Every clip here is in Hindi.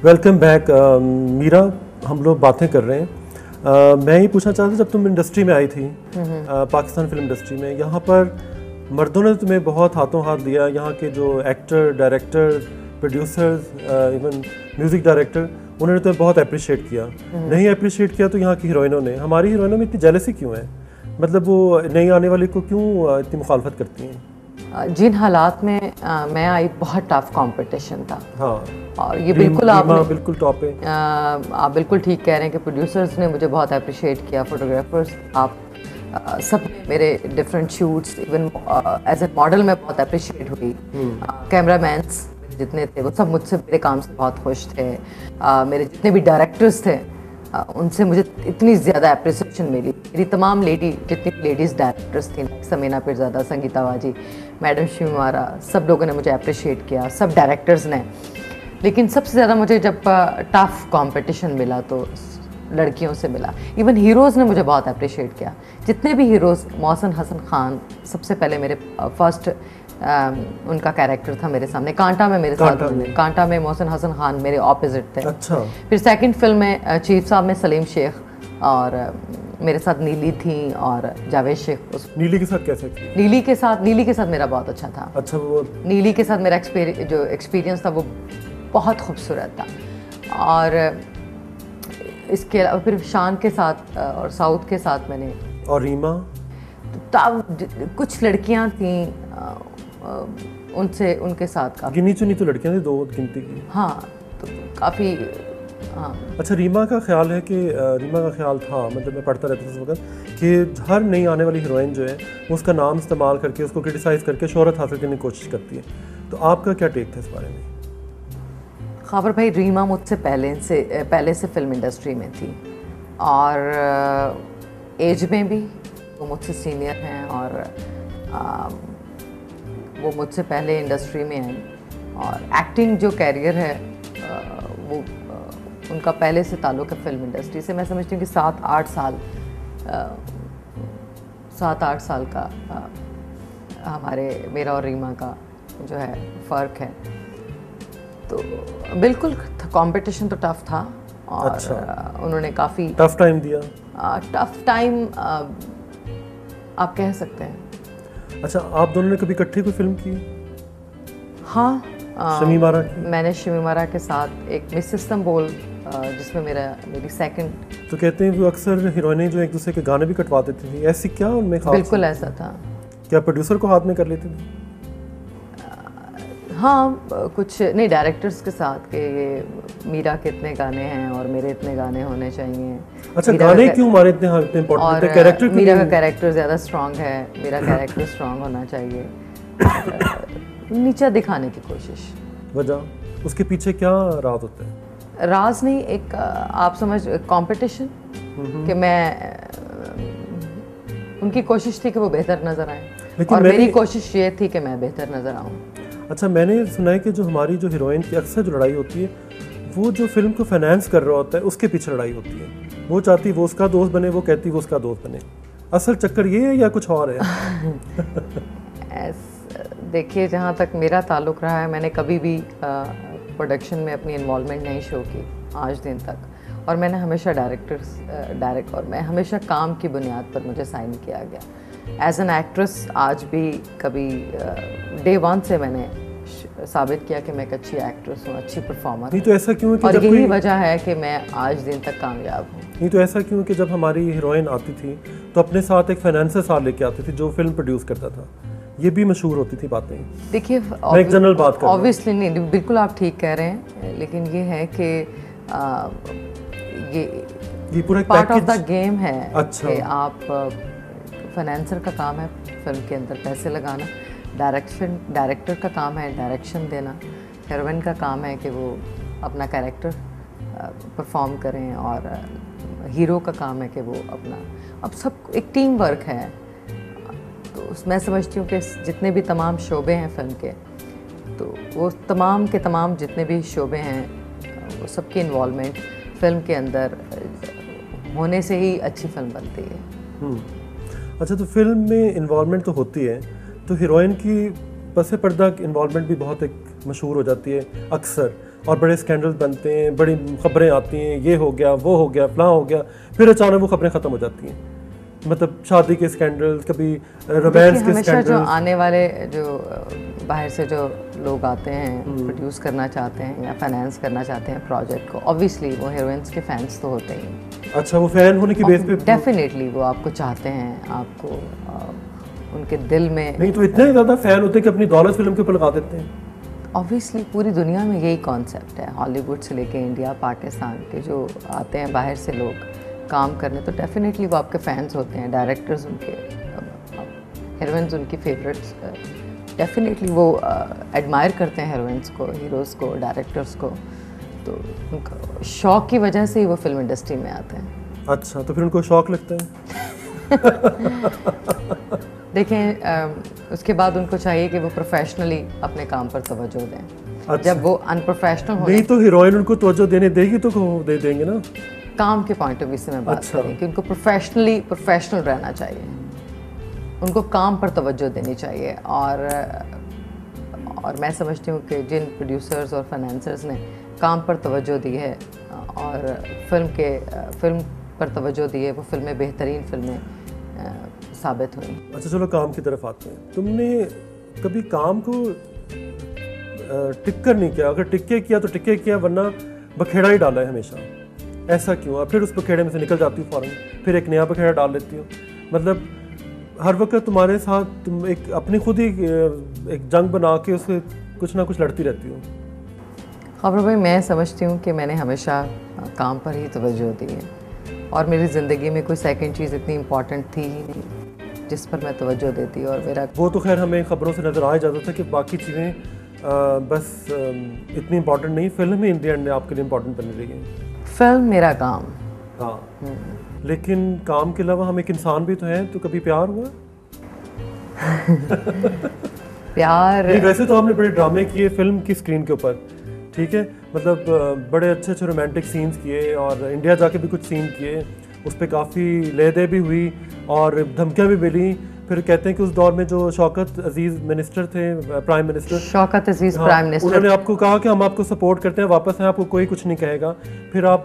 Welcome back Meera. हम लोग बातें कर रहे हैं। मैं ये पूछना चाहता था, जब तुम इंडस्ट्री में आई थी, पाकिस्तान फिल्म इंडस्ट्री में, यहाँ पर मर्दों ने तुम्हें बहुत हाथों हाथ दिया। यहाँ के जो actor, director, producers, even music director, उन्होंने तुम्हें बहुत अप्रिशिएट किया। नहीं अप्रिशिएट किया तो यहाँ की हीरोइनों ने। हमारी हीरोइनों में इतनी जेलसी क्यों है? मतलब वो नई आने वाली को क्यों इतनी मुखालफत करती हैं? जिन हालात में मैं आई, बहुत टफ कंपटीशन था। हाँ, और ये बिल्कुल बिल्कुल टॉप है। आप बिल्कुल ठीक कह रहे हैं कि प्रोड्यूसर्स ने मुझे बहुत अप्रिशिएट किया, फोटोग्राफर्स, आप सब मेरे different shoots, even as a model में बहुत अप्रिशिएट हुई। कैमरामैन्स जितने थे वो सब मुझसे, मेरे काम से बहुत खुश थे। मेरे जितने भी डायरेक्टर्स थे उनसे मुझे इतनी ज़्यादा अप्रिसिएशन मिली। मेरी तमाम जितनी लेडीज़ डायरेक्टर्स थी, समीना पीरज़ादा, संगीता वाजी, मैडम शिवमारा, सब लोगों ने मुझे अप्रिशिएट किया, सब डायरेक्टर्स ने। लेकिन सबसे ज़्यादा मुझे जब टफ कंपटीशन मिला तो लड़कियों से मिला। इवन हीरोज़ ने मुझे बहुत अप्रिशिएट किया। जितने भी हीरोज़, मोहसिन हसन खान सबसे पहले मेरे फर्स्ट उनका कैरेक्टर था मेरे सामने, कांटा में मेरे साथ। कांटा में मोहसिन हसन खान मेरे ऑपोजिट थे। अच्छा। फिर सेकंड फिल्म में चीफ साहब में सलीम शेख, और मेरे साथ नीली थी और जावेद शेख। नीली के साथ कैसे थी? नीली के साथ मेरा बहुत अच्छा था। अच्छा। वो नीली के साथ मेरा जो एक्सपीरियंस था वो बहुत खूबसूरत था। और इसके अलावा फिर शान के साथ और साउथ के साथ मैंने। और रीमा? तब कुछ लड़कियां थीं, उनके साथ काफ़ी गिनी चुनी तो लड़कियां थी, 2 गिनती की। हाँ, तो काफ़ी। हाँ। अच्छा, रीमा का ख्याल है कि रीमा का ख्याल था, मतलब मैं पढ़ता रहता था उस वक्त, कि हर नई आने वाली हीरोइन जो है वो उसका नाम इस्तेमाल करके, उसको क्रिटिसाइज़ करके शोहरत हासिल करने की कोशिश करती है। तो आपका क्या टेक था इस बारे में? खबर भाई, रीमा मुझसे पहले से फिल्म इंडस्ट्री में थी, और एज में भी वो मुझसे सीनियर हैं, और वो मुझसे पहले इंडस्ट्री में आई। और एक्टिंग जो कैरियर है वो उनका पहले से ताल्लुक़ है फिल्म इंडस्ट्री से। मैं समझती हूँ कि 7-8 साल का मेरा और रीमा का जो है फ़र्क है। तो बिल्कुल कंपटीशन तो टफ था, और अच्छा। उन्होंने काफ़ी टफ टाइम दिया। टफ टाइम आप कह सकते हैं। अच्छा, आप दोनों ने कभी इकट्ठे कोई फिल्म की? हाँ, शमीमारा की? मैंने शमीमारा के साथ एक मिस इस्तांबुल, जिसमें मेरी सेकंड। तो कहते हैं वो अक्सर हीरोइनें जो एक दूसरे के गाने भी कटवा देती थी, ऐसी क्या उनमें खास? बिल्कुल ऐसा था। क्या प्रोड्यूसर को हाथ में कर लेते थे? हाँ, कुछ नहीं, डायरेक्टर्स के साथ कि ये मीरा के इतने गाने हैं और मेरे इतने गाने होने चाहिए। अच्छा, गाने क्यों हमारे इतने इम्पोर्टेंट हैं? कैरेक्टर, मीरा का कैरेक्टर ज़्यादा स्ट्रॉन्ग है, मेरा कैरेक्टर स्ट्रॉन्ग होना चाहिए, नीचा दिखाने की कोशिश। वजह उसके पीछे क्या राज होता है? राज नहीं, एक आप समझ, कंपटीशन, कि मैं उनकी कोशिश थी कि वो बेहतर नज़र आए, और मेरी कोशिश ये थी कि मैं बेहतर नज़र आऊँ। अच्छा, मैंने सुना है कि जो हमारी जो हीरोइन की अक्सर जो लड़ाई होती है, वो जो फिल्म को फाइनेंस कर रहा होता है उसके पीछे लड़ाई होती है। वो चाहती वो उसका दोस्त बने, वो कहती वो उसका दोस्त बने। असल चक्कर ये है या कुछ और है? देखिए, जहाँ तक मेरा ताल्लुक़ रहा है, मैंने कभी भी प्रोडक्शन में अपनी इन्वॉल्वमेंट नहीं शो की आज दिन तक, और मैंने हमेशा और मैं हमेशा काम की बुनियाद पर मुझे साइन किया गया। एज एन एक्ट्रेस आज भी कभी डे 1 से मैंने साबित किया कि मैं एक अच्छी एक्ट्रेस हूँ, अच्छी परफॉर्मर। नहीं तो ऐसा क्यों है कि और यही वजह है कि मैं आज दिन तक कामयाब हूँ। नहीं तो ऐसा क्यों कि जब हमारी हीरोइन आती थी तो अपने साथ एक फाइनेंसर साथ लेके आती थी जो फिल्म प्रोड्यूस करता था। ये भी मशहूर होती थी बातें। देखिए, मैं एक जनरल बात कर रहा हूं। ऑब्वियसली नहीं, बिल्कुल आप ठीक कह रहे हैं, लेकिन ये है कि ये पूरा पार्ट ऑफ द गेम है। अच्छा। कि आप, फाइनेंसर का काम है फिल्म के अंदर पैसे लगाना, डायरेक्टर का काम है डायरेक्शन देना, हीरोइन का काम है कि वो अपना कैरेक्टर परफॉर्म करें, और हीरो का काम है कि वो अपना, अब सब एक टीम वर्क है। तो मैं समझती हूँ कि जितने भी तमाम शोबे हैं फिल्म के, तो वो तमाम के तमाम जितने भी शोबे हैं, वो सबकी इन्वॉल्वमेंट फिल्म के अंदर होने से ही अच्छी फिल्म बनती है। अच्छा, तो फिल्म में इन्वॉल्वमेंट तो होती है, तो हीरोइन की पसे पर्दा इन्वॉल्वमेंट भी बहुत एक मशहूर हो जाती है अक्सर, और बड़े स्कैंडल्स बनते हैं, बड़ी खबरें आती हैं, ये हो गया, वो हो गया, फलां हो गया, फिर अचानक वो खबरें ख़त्म हो जाती हैं। मतलब शादी के स्कैंडल्स, कभी रोमांस के स्कैंडल्स। जो आने वाले जो बाहर से जो लोग आते हैं प्रोड्यूस करना चाहते हैं या फाइनेंस करना चाहते हैं प्रोजेक्ट को, ऑब्वियसली वो हीरोइंस के फैंस तो होते ही। अच्छा, वो फैन होने की बेस पे डेफिनेटली वो आपको चाहते हैं, आपको उनके दिल में। नहीं तो इतने ज़्यादा फैन होते हैं कि अपनी दौलत फिल्म के ऊपर लगा देते हैं। ऑब्वियसली पूरी दुनिया में यही कॉन्सेप्ट है, हॉलीवुड से लेके इंडिया, पाकिस्तान के जो आते हैं बाहर से लोग काम करने, तो डेफिनेटली वो आपके फैंस होते हैं, डायरेक्टर्स उनके, हीरोइंस उनकी फेवरेट्स, डेफिनेटली वो एडमायर करते हैं हीरोइंस को, हीरोज़ को, डायरेक्टर्स को, तो उनका शौक की वजह से ही वो फिल्म इंडस्ट्री में आते हैं। अच्छा, तो फिर उनको शौक लगता है। देखें, उसके बाद उनको चाहिए कि वो प्रोफेशनली अपने काम पर तवज्जो दें। अच्छा। जब वो अनप्रोफेशनल हो नहीं तो हीरोइन उनको तवज्जो देने देगी तो दे देंगे ना। काम के पॉइंट ऑफ व्यू से मैं बात कर रही हूँ कि उनको प्रोफेशनल रहना चाहिए, उनको काम पर तवज्जो देनी चाहिए। और मैं समझती हूँ कि जिन प्रोड्यूसर्स और फाइनेंसर्स ने काम पर तवज्जो दी है और फिल्म पर तवज्जो दी है, वो फिल्में बेहतरीन फिल्में साबित हुई। अच्छा, चलो काम की तरफ आते हैं। तुमने कभी काम को टिक कर नहीं किया? अगर टिक्के किया तो टिक्के किया, वरना बखेड़ा ही डाला है हमेशा। ऐसा क्यों? और फिर उस बखेड़े में से निकल जाती हूँ फ़ौरन, फिर एक नया बखेड़ा डाल लेती हूँ। मतलब हर वक्त तुम्हारे साथ तुम एक अपनी खुद ही एक जंग बना के उससे कुछ ना कुछ लड़ती रहती हूँ। खबर भाई, मैं समझती हूँ कि मैंने हमेशा काम पर ही तवज्जो दी है और मेरी ज़िंदगी में कोई सेकंड चीज़ इतनी इम्पॉर्टेंट थी ही नहीं जिस पर मैं तवज्जो देती। और मेरा वो तो खैर हमें ख़बरों से नज़र आ जाता था कि बाकी चीज़ें बस इतनी इम्पॉर्टेंट नहीं, film he in the end आपके लिए इम्पॉर्टेंट बनी रही है। फिल्म मेरा काम। हाँ, लेकिन काम के अलावा हम एक इंसान भी तो हैं, तो कभी प्यार हुआ? प्यार नहीं, वैसे तो आपने बड़े ड्रामे किए फिल्म की स्क्रीन के ऊपर, ठीक है, मतलब बड़े अच्छे अच्छे रोमांटिक सीन्स किए और इंडिया जाके भी कुछ सीन किए, उस पर काफ़ी लेदे भी हुई और धमकियाँ भी मिली। फिर कहते हैं कि उस दौर में जो शौकत अजीज़ मिनिस्टर थे, प्राइम मिनिस्टर शौकत अजीज़ प्राइम मिनिस्टर, उन्होंने आपको कहा कि हम आपको सपोर्ट करते हैं, वापस हैं, आपको कोई कुछ नहीं कहेगा। फिर आप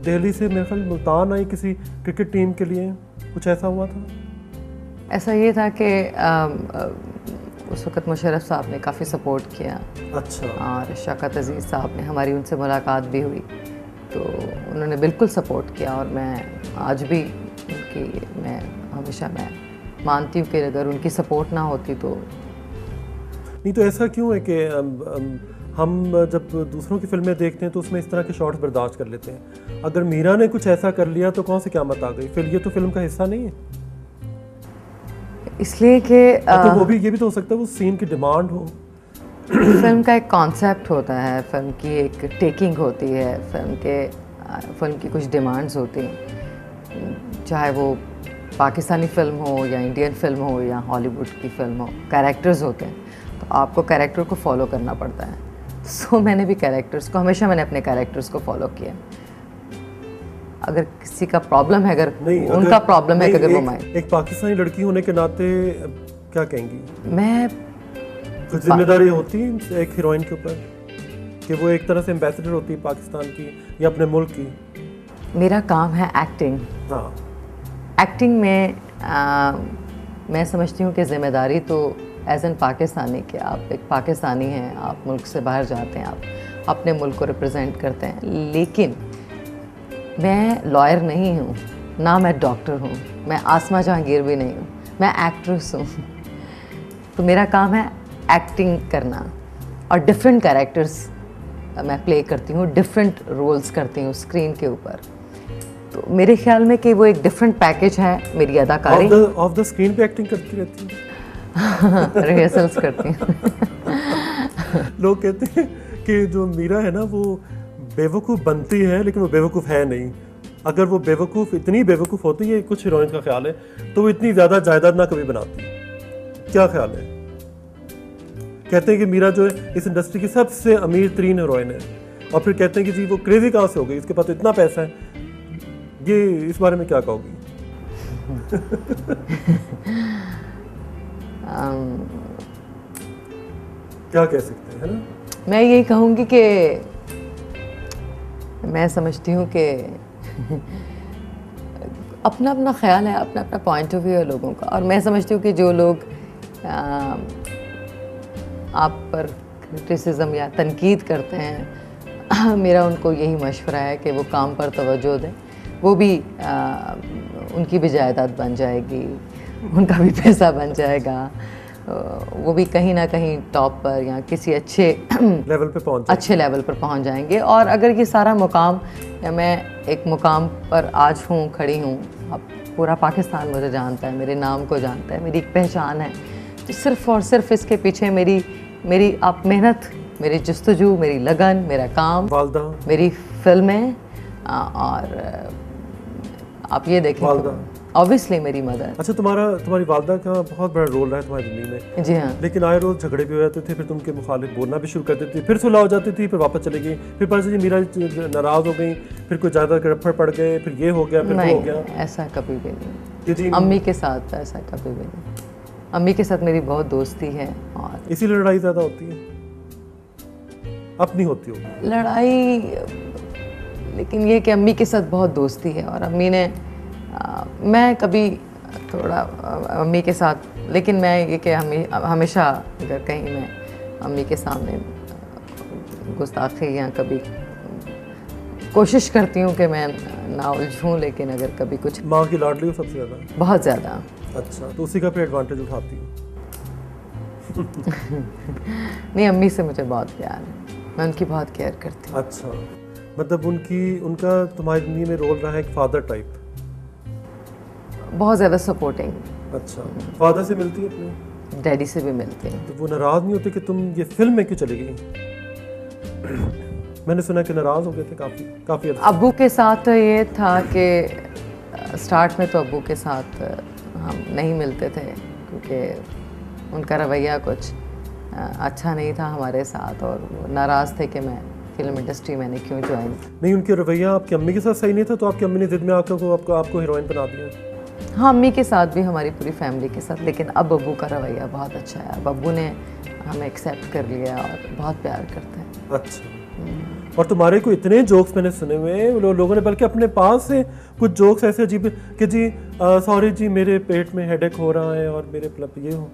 दिल्ली से मेरे ख्याल मुल्तान आई किसी क्रिकेट टीम के लिए, कुछ ऐसा हुआ था? ऐसा ये था कि उस वक़्त मुशर्रफ साहब ने काफ़ी सपोर्ट किया। अच्छा। और शौकत अजीज़ साहब ने, हमारी उनसे मुलाकात भी हुई, तो उन्होंने बिल्कुल सपोर्ट किया। और मैं आज भी मैं हमेशा मानती हूँ कि अगर उनकी सपोर्ट ना होती तो नहीं। तो ऐसा क्यों है कि हम जब दूसरों की फिल्में देखते हैं तो उसमें इस तरह के शॉट्स बर्दाश्त कर लेते हैं, अगर मीरा ने कुछ ऐसा कर लिया तो कौन सी क़यामत आ गई? फिर ये तो फिल्म का हिस्सा नहीं है, इसलिए कि तो वो भी ये भी तो हो सकता है वो सीन की डिमांड हो। फिल्म का एक कॉन्सेप्ट होता है, फिल्म की एक टेकिंग होती है, फिल्म की कुछ डिमांड्स होती हैं, चाहे वो पाकिस्तानी फ़िल्म हो या इंडियन फ़िल्म हो या हॉलीवुड की फ़िल्म हो। कैरेक्टर्स होते हैं तो आपको कैरेक्टर को फॉलो करना पड़ता है। सो मैंने भी हमेशा अपने कैरेक्टर्स को फॉलो किया। अगर किसी का प्रॉब्लम है, अगर उनका प्रॉब्लम है कि अगर वो एक पाकिस्तानी लड़की होने के नाते क्या कहेंगी? मैं कुछ जिम्मेदारी होती है एक हीरोइन के ऊपर कि वो एक तरह से एम्बेसडर होती है पाकिस्तान की या अपने मुल्क की। मेरा काम है एक्टिंग। हाँ, एक्टिंग में मैं समझती हूँ कि ज़िम्मेदारी तो एज एन पाकिस्तानी कि आप एक पाकिस्तानी हैं, आप मुल्क से बाहर जाते हैं, आप अपने मुल्क को रिप्रेजेंट करते हैं। लेकिन मैं लॉयर नहीं हूँ, ना मैं डॉक्टर हूँ, मैं आसमा जहांगीर भी नहीं हूँ, मैं एक्ट्रेस हूँ। तो मेरा काम है एक्टिंग करना और डिफरेंट कैरेक्टर्स मैं प्ले करती हूँ, डिफरेंट रोल्स करती हूँ स्क्रीन के ऊपर। तो मेरे ख्याल में कि वो एक डिफरेंट पैकेज है मेरी अदाकारी। ऑफ द स्क्रीन पे एक्टिंग करती रहती हूँ। रिहर्सल्स करती हूँ। लोग कहते हैं कि जो मीरा है ना वो बेवकूफ़ बनती है लेकिन वो बेवकूफ़ है नहीं। अगर वो इतनी बेवकूफ़ होती है, कुछ हीरोइन का ख्याल है, तो वो इतनी ज़्यादा जायदाद ना कभी बनाती। क्या ख्याल है? कहते हैं कि मीरा जो है इस इंडस्ट्री की सबसे अमीर तरीन हीरोइन है, और फिर कहते हैं कि जी वो क्रेजी कहाँ से हो गई, इसके पास तो इतना पैसा है। ये इस बारे में क्या कहोगी? क्या कह सकते हैं, है ना? मैं यही कहूँगी कि मैं समझती हूँ कि अपना अपना ख्याल है, अपना अपना पॉइंट ऑफ व्यू है लोगों का, और मैं समझती हूँ कि जो लोग आप पर क्रिटिसिज्म या तनकीद करते हैं, मेरा उनको यही मशवरा है कि वो काम पर तवज्जो दें। वो भी उनकी भी जायदाद बन जाएगी, उनका भी पैसा बन जाएगा, वो भी कहीं ना कहीं टॉप पर या किसी अच्छे लेवल पर पहुंच जाएंगे। और अगर ये सारा मुकाम, या मैं एक मुकाम पर आज हूँ, खड़ी हूँ, अब पूरा पाकिस्तान मुझे जानता है, मेरे नाम को जानता है, मेरी एक पहचान है, तो सिर्फ़ और सिर्फ इसके पीछे मेरी आप मेहनत, मेरी जस्तजू, मेरी लगन, मेरा काम, मेरी फिल्में, और आप ये देखें ऑब्वियसली मेरी मदर। अच्छा, तुम्हारी वालदा का बहुत बड़ा रोल रहा है तुम्हारी ज़िंदगी में। जी हाँ। लेकिन आए रोज़ झगड़े भी हो जाते थे, फिर तुम के मुखालिफ बोलना भी शुरू कर देती थी, फिर सुलह हो जाती थी, फिर वापस चली गई, फिर पता चली मीरा नाराज़ हो गई, फिर कोई ज़्यादा गड़फड़ पड़ गए, फिर ये हो गया, फिर वो हो गया। ऐसा कभी भी नहीं। अम्मी के साथ ऐसा कभी भी नहीं। अम्मी के साथ मेरी बहुत दोस्ती है, और इसीलिए लड़ाई ज़्यादा होती है, अपनी होती हो लड़ाई, लेकिन ये कि अम्मी के साथ बहुत दोस्ती है, और अम्मी ने मैं कभी थोड़ा अम्मी के साथ, लेकिन मैं ये कि हमेशा अगर कहीं मैं अम्मी के सामने गुस्ताखी या कभी कोशिश करती हूँ कि मैं ना उलझूँ, लेकिन अगर कभी कुछ। माँ की लाडली हो सबसे ज़्यादा? बहुत ज़्यादा। अच्छा, तो उसी का फिर एडवांटेज उठाती हूँ। नहीं, अम्मी से मुझे बहुत प्यार है, मैं उनकी बहुत केयर करती हूँ। अच्छा, मतलब उनका तुम्हारी ज़िंदगी में रोल रहा है एक फादर टाइप? बहुत ज़्यादा सपोर्टिंग। अच्छा, फादर से मिलती है अपने? डैडी से भी मिलते हैं। तो वो नाराज़ नहीं होते कि तुम ये फिल्म में क्यों चली गई? मैंने सुना कि नाराज़ हो गए थे काफ़ी। अब्बू के साथ ये था कि स्टार्ट में तो अब्बू के साथ हम नहीं मिलते थे, क्योंकि उनका रवैया कुछ अच्छा नहीं था हमारे साथ, और वो नाराज़ थे कि मैं फिल्म इंडस्ट्री मैंने क्यों ज्वाइन। नहीं, उनके रवैया आपकी अम्मी के साथ सही नहीं था, तो आपकी अम्मी ने जिद में आकर आपको हीरोइन बना दिया? हाँ, अम्मी के साथ भी, हमारी पूरी फैमिली के साथ, लेकिन अब अब्बू का रवैया बहुत अच्छा है। अब अब्बू ने हमें एक्सेप्ट कर लिया और बहुत प्यार करते हैं। अच्छा, और तुम्हारे को इतने जोक्स मैंने सुने हुए लोगों ने, बल्कि अपने पास से कुछ जोक्स ऐसे अजीब कि जी सॉरी जी, मेरे पेट में हेडेक हो रहा है और मेरे ये हो